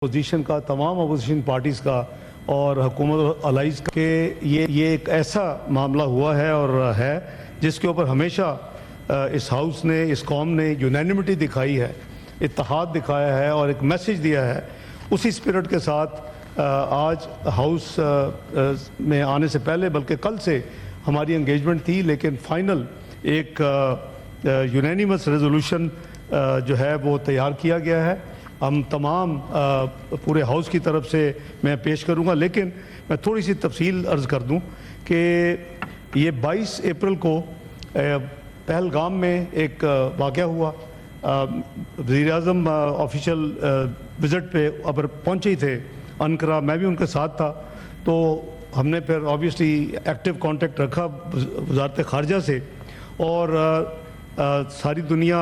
Opposition کا، تمام opposition parties کا اور حکومت الائز کا کہ یہ ایک ایسا معاملہ ہوا ہے اور ہے جس کے اوپر ہمیشہ اس ہاؤس نے، اس قوم نے یونینیمٹی دکھائی ہے، اتحاد دکھایا ہے اور ایک میسیج دیا ہے۔ اسی سپرٹ کے ساتھ آج ہاؤس میں آنے سے پہلے بلکہ کل سے ہماری انگیجمنٹ تھی، لیکن فائنل ایک یونینیمس ریزولوشن جو ہے وہ تیار کیا گیا ہے۔ ہم تمام پورے ہاؤس کی طرف سے میں پیش کروں گا، لیکن میں تھوڑی سی تفصیل عرض کر دوں کہ یہ 22 اپریل کو پہلگام میں ایک واقعہ ہوا۔ وزیر اعظم آفیشیل وزٹ پہ ابر پہنچے ہی تھے انقرہ، میں بھی ان کے ساتھ تھا، تو ہم نے پھر آبویسلی ایکٹیو کانٹیکٹ رکھا وزارت خارجہ سے، اور ساری دنیا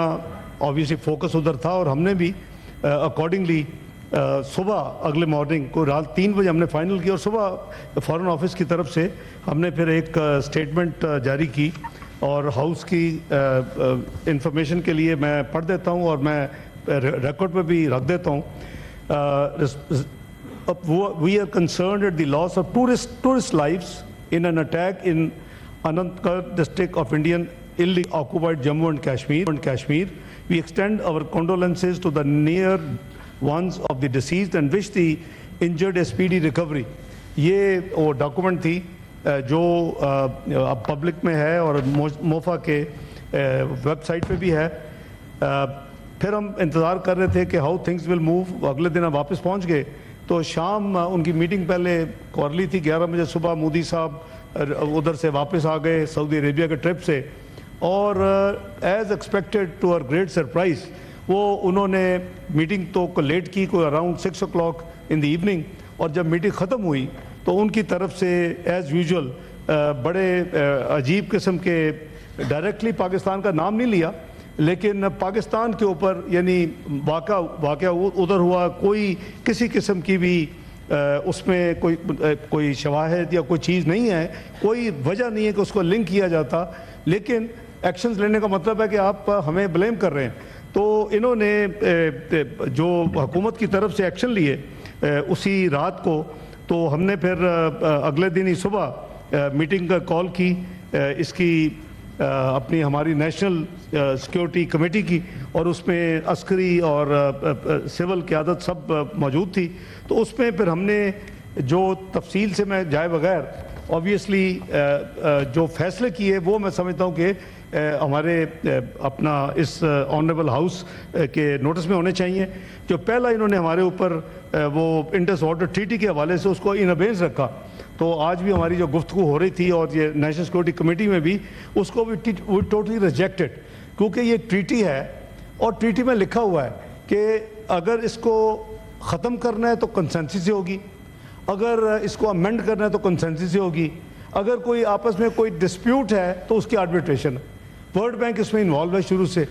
آبویسلی فوکس ادھر تھا، اور ہم نے بھی اکارڈنگلی صبح اگلے مارننگ کو رات 3 بجے ہم نے فائنل کیا، اور صبح فارن آفس کی طرف سے ہم نے پھر ایک اسٹیٹمنٹ جاری کی، اور ہاؤس کی انفارمیشن کے لیے میں پڑھ دیتا ہوں اور میں ریکارڈ پہ بھی رکھ دیتا ہوں۔ We are concerned at the loss of tourist lives in an attack in Anantnag district of Indian illegally occupied Jammu and Kashmir. We extend our condolences to the near ones of the deceased and wish the injured a speedy recovery. یہ وہ document تھی جو اب public میں ہے اور موفا کے web site پہ بھی ہے۔ پھر ہم انتظار کر رہے تھے کہ ہاؤ تھنگز ول موو۔ اگلے دن ہم واپس پہنچ گئے تو شام ان کی میٹنگ پہلے کورلی تھی 11 بجے صبح، مودی صاحب ادھر سے واپس آ گئے سعودی عربیہ کے ٹرپ سے، اور ایز ایکسپیکٹڈ ٹو اور گریٹ سرپرائز وہ انہوں نے میٹنگ تو لیٹ کی، کوئی around 6 o'clock in the evening، اور جب میٹنگ ختم ہوئی تو ان کی طرف سے ایز یوزول بڑے عجیب قسم کے ڈائریکٹلی پاکستان کا نام نہیں لیا، لیکن پاکستان کے اوپر یعنی واقعہ ادھر ہوا، کوئی کسی قسم کی بھی اس میں کوئی شواہد یا کوئی چیز نہیں ہے، کوئی وجہ نہیں ہے کہ اس کو لنک کیا جاتا، لیکن ایکشنز لینے کا مطلب ہے کہ آپ ہمیں بلیم کر رہے ہیں۔ تو انہوں نے جو حکومت کی طرف سے ایکشن لیے اسی رات کو، تو ہم نے پھر اگلے دن ہی صبح میٹنگ کا کال کی اس کی اپنی ہماری نیشنل سیکیورٹی کمیٹی کی، اور اس میں عسکری اور سول قیادت سب موجود تھی۔ تو اس میں پھر ہم نے جو تفصیل سے میں جائے بغیر آبویسلی جو فیصلے کیے وہ میں سمجھتا ہوں کہ ہمارے اپنا اس آنریبل ہاؤس کے نوٹس میں ہونے چاہیے۔ جو پہلا انہوں نے ہمارے اوپر وہ انڈس واٹر ٹریٹی کے حوالے سے اس کو ان ابینس رکھا، تو آج بھی ہماری جو گفتگو ہو رہی تھی اور یہ نیشنل سیکورٹی کمیٹی میں بھی اس کو بھی ٹوٹلی ریجیکٹڈ، کیونکہ یہ ٹریٹی ہے اور ٹریٹی میں لکھا ہوا ہے کہ اگر اس کو ختم کرنا ہے تو کنسنسس سے ہوگی، اگر اس کو امینڈ کرنا ہے تو کنسنسس سے ہوگی، اگر کوئی آپس میں کوئی ڈسپیوٹ ہے تو اس کی آربیٹریشن ہے۔ ورلڈ بینک اس میں انوالو ہے شروع سے،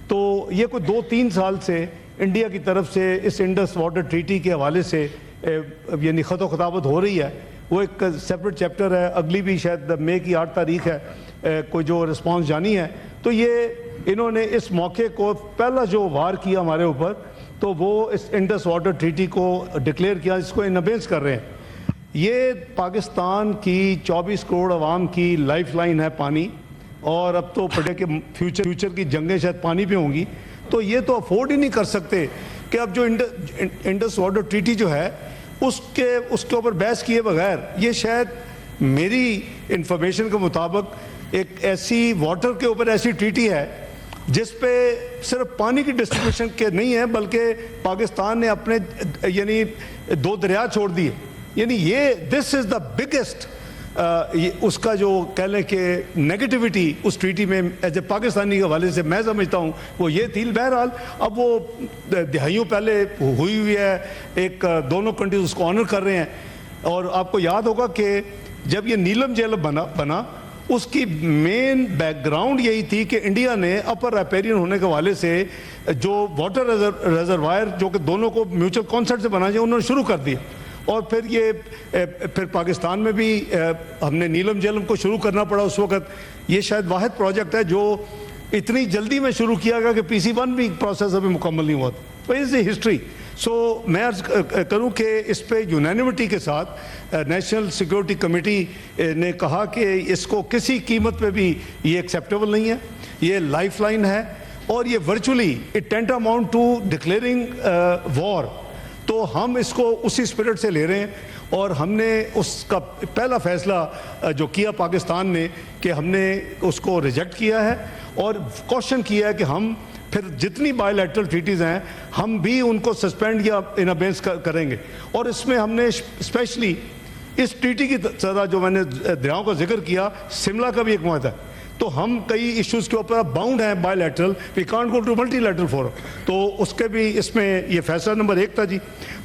تو یہ کوئی 2-3 سال سے انڈیا کی طرف سے اس انڈس واٹر ٹریٹی کے حوالے سے یعنی خط و خطابت ہو رہی ہے۔ وہ ایک سیپریٹ چیپٹر ہے، اگلی بھی شاید مئی کی 8 تاریخ ہے کوئی جو رسپانس جانی ہے۔ تو یہ انہوں نے اس موقع کو پہلا جو وار کیا ہمارے اوپر، تو وہ اس انڈس واٹر ٹریٹی کو ڈکلیئر کیا، اس کو ان ابینس کر رہے ہیں۔ یہ پاکستان کی 24 کروڑ عوام کی لائف لائن ہے پانی، اور اب تو پڑے کہ فیوچر کی جنگیں شاید پانی پہ ہوں گی، تو یہ تو افورڈ ہی نہیں کر سکتے کہ اب جو انڈس واٹر ٹریٹی جو ہے اس کے اوپر بحث کیے بغیر، یہ شاید میری انفارمیشن کے مطابق ایک ایسی واٹر کے اوپر ایسی ٹریٹی ہے جس پہ صرف پانی کی ڈسٹریبیوشن کے نہیں ہے، بلکہ پاکستان نے اپنے یعنی 2 دریا چھوڑ دیے، یعنی یہ دس از دا بگیسٹ اس کا جو کہہ لیں کہ نیگیٹیوٹی اس ٹریٹی میں ایز اے پاکستانی کے حوالے سے میں سمجھتا ہوں وہ یہ تھی۔ بہرحال اب وہ دہائیوں پہلے ہوئی ہے، ایک دونوں کنٹریز اس کو آنر کر رہے ہیں، اور آپ کو یاد ہوگا کہ جب یہ نیلم جھیلم بنا اس کی مین بیک گراؤنڈ یہی تھی کہ انڈیا نے اپر ریپیرین ہونے کے حوالے سے جو واٹر ریزروائر جو کہ دونوں کو میوچل کانسرٹ سے بنا جائے انہوں نے شروع کر دیا، اور پھر پاکستان میں بھی ہم نے نیلم جھیلم کو شروع کرنا پڑا اس وقت۔ یہ شاید واحد پروجیکٹ ہے جو اتنی جلدی میں شروع کیا گیا کہ PC1 بھی پروسیس ابھی مکمل نہیں ہوا تھا۔ تو اس ہسٹری سو میں عرض کروں کہ اس پہ یونینیمٹی کے ساتھ نیشنل سیکورٹی کمیٹی نے کہا کہ اس کو کسی قیمت پہ بھی یہ ایکسیپٹیبل نہیں ہے, یہ لائف لائن ہے, اور یہ virtually it tantamount to declaring war. تو ہم اس کو اسی اسپرٹ سے لے رہے ہیں, اور ہم نے اس کا پہلا فیصلہ جو کیا پاکستان نے کہ ہم نے اس کو ریجیکٹ کیا ہے اور کوشچن کیا ہے کہ ہم پھر جتنی بائی لیٹرل ٹریٹیز ہیں ہم بھی ان کو سسپینڈ یا ان ابینس کریں گے. اور اس میں ہم نے اسپیشلی اس ٹریٹی کی طرح جو میں نے دریاؤں کا ذکر کیا, شملہ کا بھی ایک معاہدہ ہے, تو ہم کئی ایشوز کے اوپر باؤنڈ ہیں bilateral, we can't go to multilateral forum. تو اس کے بھی اس میں یہ فیصلہ نمبر 1 تھا جی.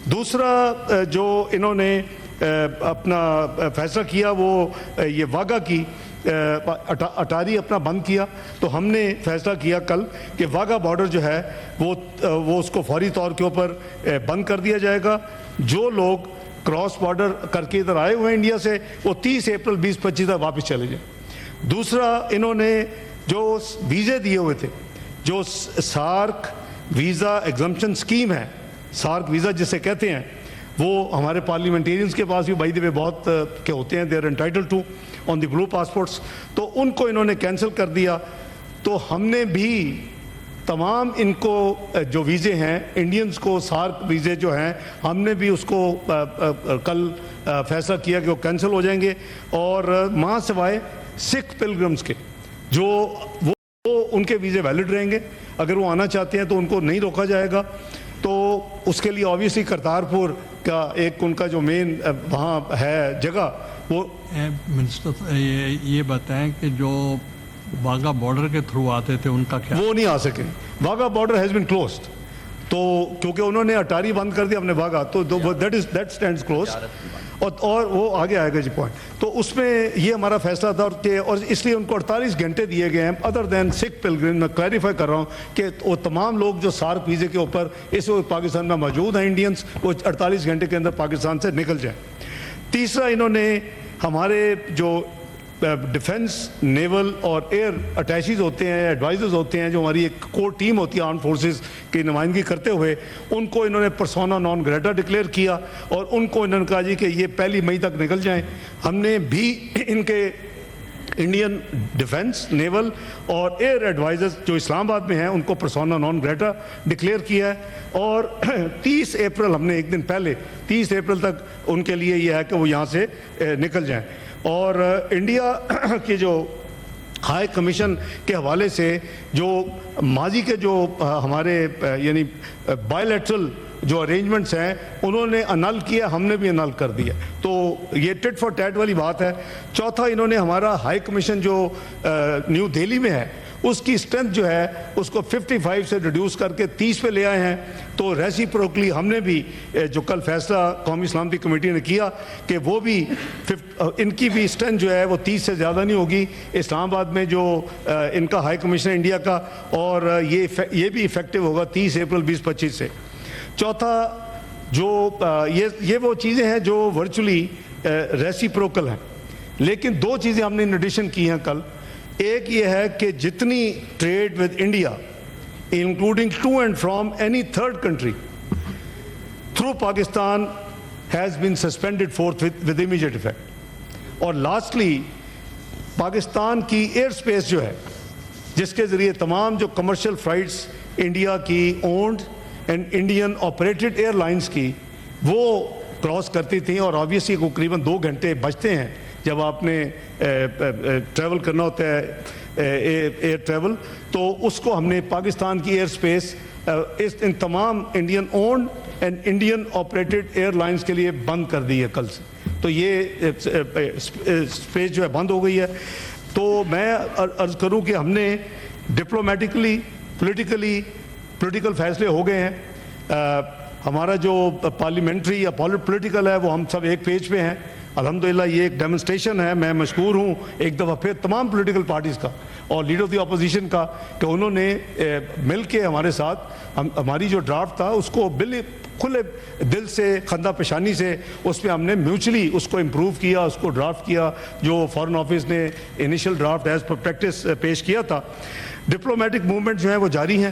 دوسرا جو انہوں نے اپنا فیصلہ کیا وہ یہ واگا کی اٹاری اپنا بند کیا. تو ہم نے فیصلہ کیا کل کہ واگا بارڈر جو ہے وہ اس کو فوری طور کے اوپر بند کر دیا جائے گا. جو لوگ کراس بارڈر کر کے ادھر آئے ہوئے ہیں انڈیا سے, وہ 30 اپریل 2025 تک واپس چلے جائیں. دوسرا انہوں نے جو ویزے دیے ہوئے تھے, جو سارک ویزا ایگزمپشن اسکیم ہے, سارک ویزا جسے کہتے ہیں, وہ ہمارے پارلیمنٹیرینز کے پاس بھی بائی دی وے بہت کے ہوتے ہیں, they are entitled to on the blue passports, تو ان کو انہوں نے کینسل کر دیا. تو ہم نے بھی تمام ان کو جو ویزے ہیں انڈینز کو, سارک ویزے جو ہیں, ہم نے بھی اس کو کل فیصلہ کیا کہ وہ کینسل ہو جائیں گے. اور ماں سوائے سکھ پلگرمز کے جو وہ ان کے ویزے ویلڈ رہیں گے, اگر وہ آنا چاہتے ہیں تو ان کو نہیں روکا جائے گا. تو اس کے لیے آبویسلی کرتارپور کا ایک ان کا جو مین وہاں ہے جگہ, وہ منسٹر یہ بتائیں کہ جو واگا بارڈر کے تھرو آتے تھے ان کا کیا؟ وہ نہیں آ سکے. واگا بارڈر ہیز بین کلوزڈ, تو کیونکہ انہوں نے اٹاری بند کر دیا, ہم نے واگا, تو دیٹ اسٹینڈز کلوز. اور وہ آگے آئے گا جی پوائنٹ. تو اس میں یہ ہمارا فیصلہ تھا, اور اس لیے ان کو 48 گھنٹے دیے گئے ہیں ادر دین سکھ پلگرم. میں کلیریفائی کر رہا ہوں کہ وہ تمام لوگ جو سارک ویزے کے اوپر اس وقت پاکستان میں موجود ہیں انڈینس, وہ 48 گھنٹے کے اندر پاکستان سے نکل جائیں. تیسرا انہوں نے ہمارے جو ڈیفنس, نیول اور ایئر اٹیچیز ہوتے ہیں, ایڈوائزرز ہوتے ہیں, جو ہماری ایک کور ٹیم ہوتی ہے آرم فورسز کی نمائندگی کرتے ہوئے, ان کو انہوں نے پرسونا نان گریٹا ڈکلیئر کیا, اور ان کو انہوں نے کہا جی کہ یہ 1 مئی تک نکل جائیں. ہم نے بھی ان کے انڈین ڈیفنس, نیول اور ایئر ایڈوائزرز جو اسلام آباد میں ہیں ان کو پرسونا نان گریٹا ڈکلیئر کیا ہے. اور 30 اپریل ہم نے ایک دن پہلے 30 اپریل تک ان کے لیے یہ ہے کہ وہ یہاں سے نکل جائیں. اور انڈیا کے جو ہائی کمیشن کے حوالے سے جو ماضی کے جو ہمارے یعنی بائی لیٹرل جو ارینجمنٹس ہیں انہوں نے انل کیا, ہم نے بھی انل کر دیا. تو یہ ٹٹ فار ٹیٹ والی بات ہے. چوتھا, انہوں نے ہمارا ہائی کمیشن جو نیو دہلی میں ہے اس کی اسٹرینتھ جو ہے اس کو 55 سے ریڈیوس کر کے 30 پہ لے آئے ہیں. تو ریسیپروکلی ہم نے بھی جو کل فیصلہ قومی سلامتی کمیٹی نے کیا کہ وہ بھی ان کی بھی اسٹرینتھ جو ہے وہ 30 سے زیادہ نہیں ہوگی اسلام آباد میں جو ان کا ہائی کمیشن انڈیا کا, اور یہ بھی افیکٹو ہوگا 30 اپریل 2025 سے. چوتھا, جو یہ وہ چیزیں ہیں جو ورچولی ریسیپروکل ہیں, لیکن 2 چیزیں ہم نے ان ایڈیشن کی ہیں کل. ایک یہ ہے کہ جتنی trade with India including to and from any third country through Pakistan has been suspended forthwith immediate effect. اور لاسٹلی, پاکستان کی ایئر اسپیس جو ہے جس کے ذریعے تمام جو کمرشل فلائٹس انڈیا کی owned and Indian operated airlines کی وہ کراس کرتی تھیں, اور آبویسلی قریباً 2 گھنٹے بچتے ہیں جب آپ نے ٹریول کرنا ہوتا ہے ایئر ٹریول, تو اس کو ہم نے پاکستان کی ایئر اسپیس ان تمام Indian owned and Indian operated airlines کے لیے بند کر دی ہے کل سے. تو یہ اسپیس جو ہے بند ہو گئی ہے. تو میں عرض کروں کہ ہم نے ڈپلومیٹکلی پولیٹیکل فیصلے ہو گئے ہیں. ہمارا جو پارلیمنٹری یا پولیٹیکل ہے وہ ہم سب ایک پیج پہ ہیں. الحمدللہ یہ ایک ڈیمونسٹریشن ہے. میں مشکور ہوں ایک دفعہ پھر تمام پولیٹیکل پارٹیز کا اور لیڈر آف دی اپوزیشن کا کہ انہوں نے مل کے ہمارے ساتھ ہماری جو ڈرافٹ تھا اس کو کھلے دل سے, خندہ پیشانی سے اس پہ ہم نے میوچلی اس کو امپروو کیا, اس کو ڈرافٹ کیا جو فارن آفس نے initial draft as per practice پیش کیا تھا. ڈپلومیٹک موومنٹ جو ہیں وہ جاری ہیں,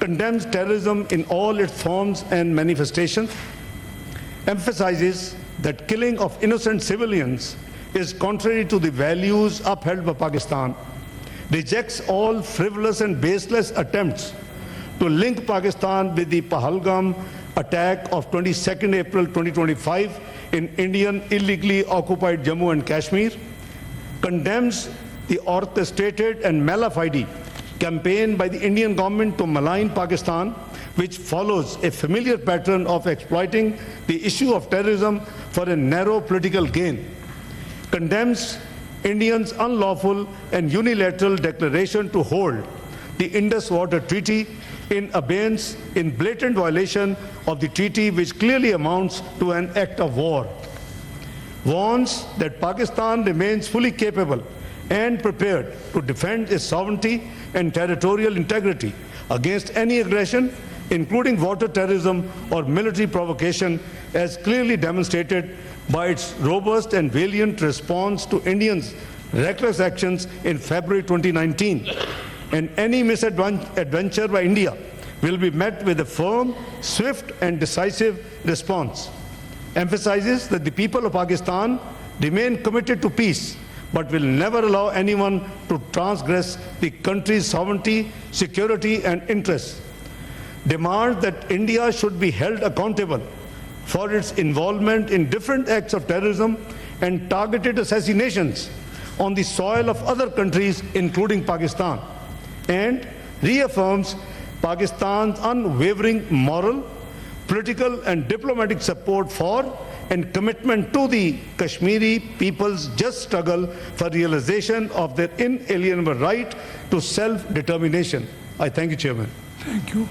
condemns terrorism in all its forms and manifestations, emphasizes that killing of innocent civilians is contrary to the values upheld by Pakistan, rejects all frivolous and baseless attempts to link Pakistan with the Pahalgam attack of 22nd April 2025 in Indian illegally occupied Jammu and Kashmir, condemns the orchestrated and malafide campaign by the Indian government to malign Pakistan, which follows a familiar pattern of exploiting the issue of terrorism for a narrow political gain, condemns India's unlawful and unilateral declaration to hold the Indus Water Treaty in abeyance, in blatant violation of the treaty, which clearly amounts to an act of war, warns that Pakistan remains fully capable and prepared to defend its sovereignty and territorial integrity against any aggression, including water terrorism or military provocation, as clearly demonstrated by its robust and valiant response to Indians' reckless actions in February 2019. And any misadventure by India will be met with a firm, swift and decisive response. Emphasizes that the people of Pakistan remain committed to peace, but will never allow anyone to transgress the country's sovereignty, security and interests. Demands that India should be held accountable for its involvement in different acts of terrorism and targeted assassinations on the soil of other countries, including Pakistan, and reaffirms Pakistan's unwavering moral, political and diplomatic support for and commitment to the Kashmiri people's just struggle for realization of their inalienable right to self-determination. I thank you, Chairman. Thank you.